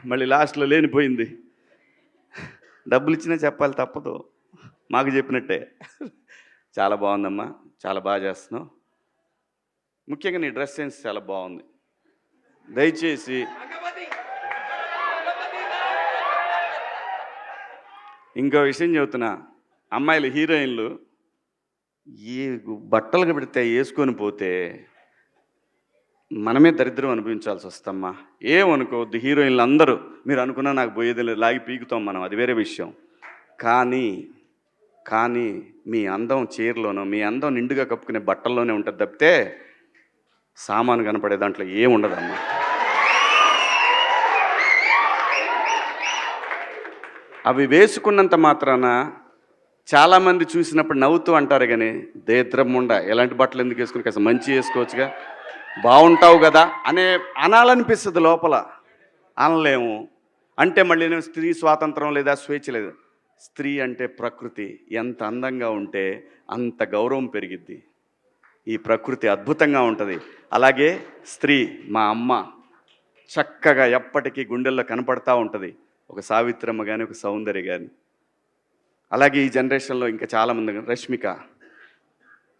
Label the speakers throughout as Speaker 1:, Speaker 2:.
Speaker 1: మళ్ళీ లాస్ట్లో లేనిపోయింది. డబ్బులు ఇచ్చినా చెప్పాలి, తప్పదు. మాకు చెప్పినట్టే. చాలా బాగుందమ్మా, చాలా బాగా చేస్తున్నావు. ముఖ్యంగా నీ డ్రెస్ సెన్స్ చాలా బాగుంది. దయచేసి ఇంకో విషయం చెబుతున్నా, అమ్మాయిలు హీరోయిన్లు ఈ బట్టలు పెడితే వేసుకొని పోతే మనమే దరిద్రం అనిపించాల్సి వస్తమ్మా. ఏమనుకోవద్దు, హీరోయిన్లు అందరూ మీరు అనుకున్నా నాకు పోయేది లేదు, లాగి పీకుతాం మనం, అది వేరే విషయం. కానీ మీ అందం చీరలోనో, మీ అందం నిండుగా కప్పుకునే బట్టల్లోనే ఉంటుంది తప్పితే సామాను కనపడే దాంట్లో ఏముండదమ్మా. అవి వేసుకున్నంత మాత్రాన చాలామంది చూసినప్పుడు నవ్వుతూ అంటారు, కానీ దేద్రముండ ఎలాంటి బట్టలు ఎందుకు వేసుకుని కాస్త మంచి వేసుకోవచ్చుగా, బాగుంటావు కదా అనాలనిపిస్తుంది లోపల. అనలేము. అంటే మళ్ళీ నేను స్త్రీ స్వాతంత్రం లేదా స్వేచ్ఛ లేదు. స్త్రీ అంటే ప్రకృతి, ఎంత అందంగా ఉంటే అంత గౌరవం పెరిగిద్ది. ఈ ప్రకృతి అద్భుతంగా ఉంటుంది. అలాగే స్త్రీ మా అమ్మ చక్కగా ఎప్పటికీ గుండెల్లో కనపడతా ఉంటుంది, ఒక సావిత్రమ్మ కానీ ఒక సౌందర్య కానీ. అలాగే ఈ జనరేషన్లో ఇంకా చాలామంది, రష్మిక,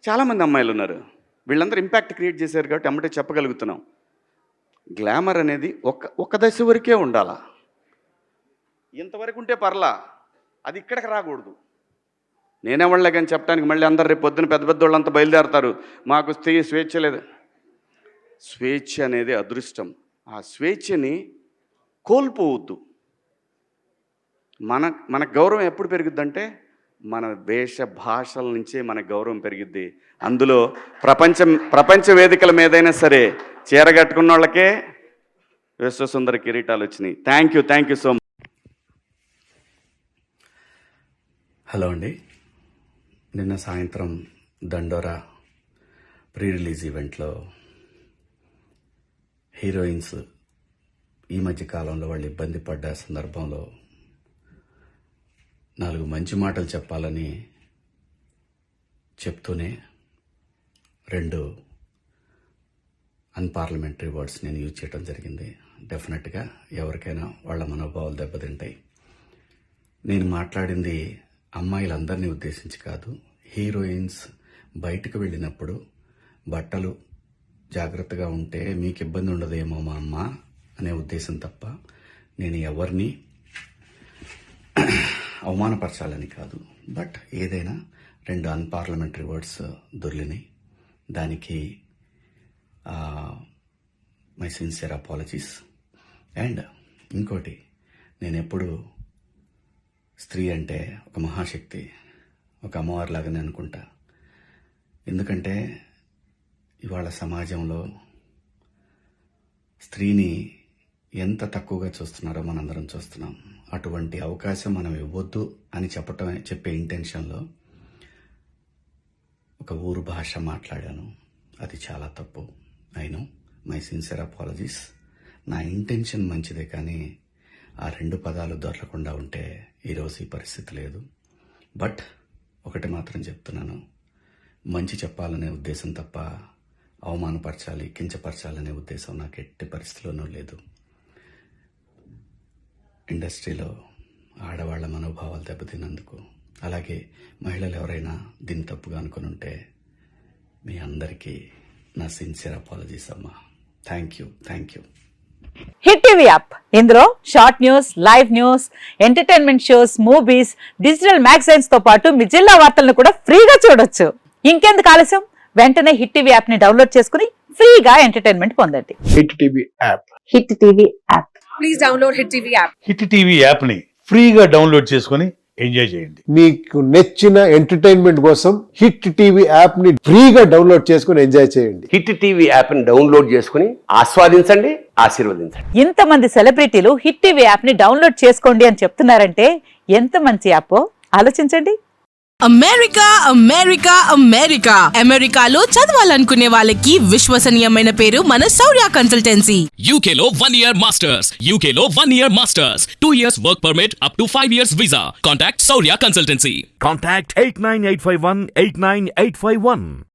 Speaker 1: చాలామంది అమ్మాయిలు ఉన్నారు. వీళ్ళందరూ ఇంపాక్ట్ క్రియేట్ చేశారు కాబట్టి అమ్మటే చెప్పగలుగుతున్నాం. గ్లామర్ అనేది ఒక దశ వరకే ఉండాలా, ఇంతవరకు ఉంటే పర్లా, అది ఇక్కడికి రాకూడదు. నేనేవాళ్ళే కానీ చెప్పడానికి మళ్ళీ అందరు రేపు పొద్దున పెద్ద పెద్ద వాళ్ళంతా బయలుదేరతారు, మాకు స్వేచ్ఛ లేదు. స్వేచ్ఛ అనేది అదృష్టం. ఆ స్వేచ్ఛని కోల్పోవద్దు. మన గౌరవం ఎప్పుడు పెరుగుద్దంటే మన వేష భాషల నుంచే మన గౌరవం పెరిగిద్ది. అందులో ప్రపంచ వేదికల మీదైనా సరే చీరగట్టుకున్న వాళ్ళకే విశ్వసుందర కిరీటాలు వచ్చినాయి. Thank you so much. Hello అండి, నిన్న సాయంత్రం దండోరా ప్రీ రిలీజ్ ఈవెంట్లో హీరోయిన్స్ ఈ మధ్య కాలంలో వాళ్ళు ఇబ్బంది పడ్డ సందర్భంలో 4 మంచి మాటలు చెప్పాలని చెప్తూనే 2 అన్పార్లమెంటరీ వర్డ్స్ నేను యూజ్ చేయడం జరిగింది. డెఫినెట్గా ఎవరికైనా వాళ్ళ మనోభావాలు దెబ్బతింటాయి. నేను మాట్లాడింది అమ్మాయిలందరినీ ఉద్దేశించి కాదు. హీరోయిన్స్ బయటకు వెళ్ళినప్పుడు బట్టలు జాగ్రత్తగా ఉంటే మీకు ఇబ్బంది ఉండదేమో మా అమ్మ అనే ఉద్దేశం తప్ప నేను ఎవరిని అవమానపరచాలని కాదు. బట్ ఏదైనా 2 అన్పార్లమెంటరీ వర్డ్స్ దొర్లినాయి. దానికి మై సిన్సియర్ అపాలజీస్. అండ్ ఇంకోటి, నేను ఎప్పుడు స్త్రీ అంటే ఒక మహాశక్తి, ఒక అమ్మవారిలాగానే అనుకుంటా. ఎందుకంటే ఇవాళ సమాజంలో స్త్రీని ఎంత తక్కువగా చూస్తున్నారో మనందరం చూస్తున్నాం. అటువంటి అవకాశం మనం ఇవ్వద్దు అని చెప్పే ఇంటెన్షన్లో ఒక ఊరు భాష మాట్లాడాను. అది చాలా తప్పు. I know, my sincere apologies. నా ఇంటెన్షన్ మంచిదే, కానీ ఆ 2 పదాలు దొరకకుండా ఉంటే ఈరోజు ఈ పరిస్థితి లేదు. బట్ ఒకటి మాత్రం చెప్తున్నాను, మంచి చెప్పాలనే ఉద్దేశం తప్ప అవమానపరచాలి, కించపరచాలనే ఉద్దేశం నాకు ఎట్టి పరిస్థితిలోనూ లేదు. ఇండస్ట్రీలో ఆడవాళ్ల మనోభావాలు దెబ్బతిన్నందుకు, అలాగే మహిళలు ఎవరైనా దీన్ని తప్పుగా అనుకుని ఉంటే మీ అందరికీ నా సిన్సియర్ అపాలజీస్ అమ్మా. Thank you.
Speaker 2: Hit TV app, ఇందులో short news, live news, entertainment shows, movies, digital magazines తో పాటు మీ జిల్లా వార్తలను కూడా ఫ్రీగా చూడొచ్చు. ఇంకెందుకు ఆలస్యం, వెంటనే హిట్ టీవీ యాప్ ని డౌన్లోడ్ చేసుకుని ఫ్రీగా ఎంటర్టైన్మెంట్ పొందండి.
Speaker 3: Hit TV app.
Speaker 2: Hit TV app.
Speaker 4: Please download hit TV app.
Speaker 3: Hit TV app ని ఫ్రీగా డౌన్లోడ్ చేసుకుని ఎంజాయ్ చేయండి.
Speaker 5: మీకు నచ్చిన ఎంటర్టైన్మెంట్ కోసం హిట్ టీవీ యాప్ ని ఫ్రీగా డౌన్లోడ్ చేసుకుని ఎంజాయ్ చేయండి.
Speaker 6: హిట్ టీవీ యాప్ ని డౌన్లోడ్ చేసుకుని ఆస్వాదించండి, ఆశీర్వదించండి.
Speaker 2: ఇంతమంది సెలబ్రిటీలు హిట్ టీవీ యాప్ ని డౌన్లోడ్ చేసుకోండి అని చెప్తున్నారంటే ఎంత మంచి యాప్ ఆలోచించండి.
Speaker 4: అమెరికాలో చదవాలనుకునే వాళ్ళకి విశ్వసనీయమైన పేరు మన శౌర్య కన్సల్టెన్సీ.
Speaker 7: UK లో 1 year masters. 2 years work permit up to 5 years visa. Contact Saurya Consultancy.
Speaker 8: Contact 89851 89851.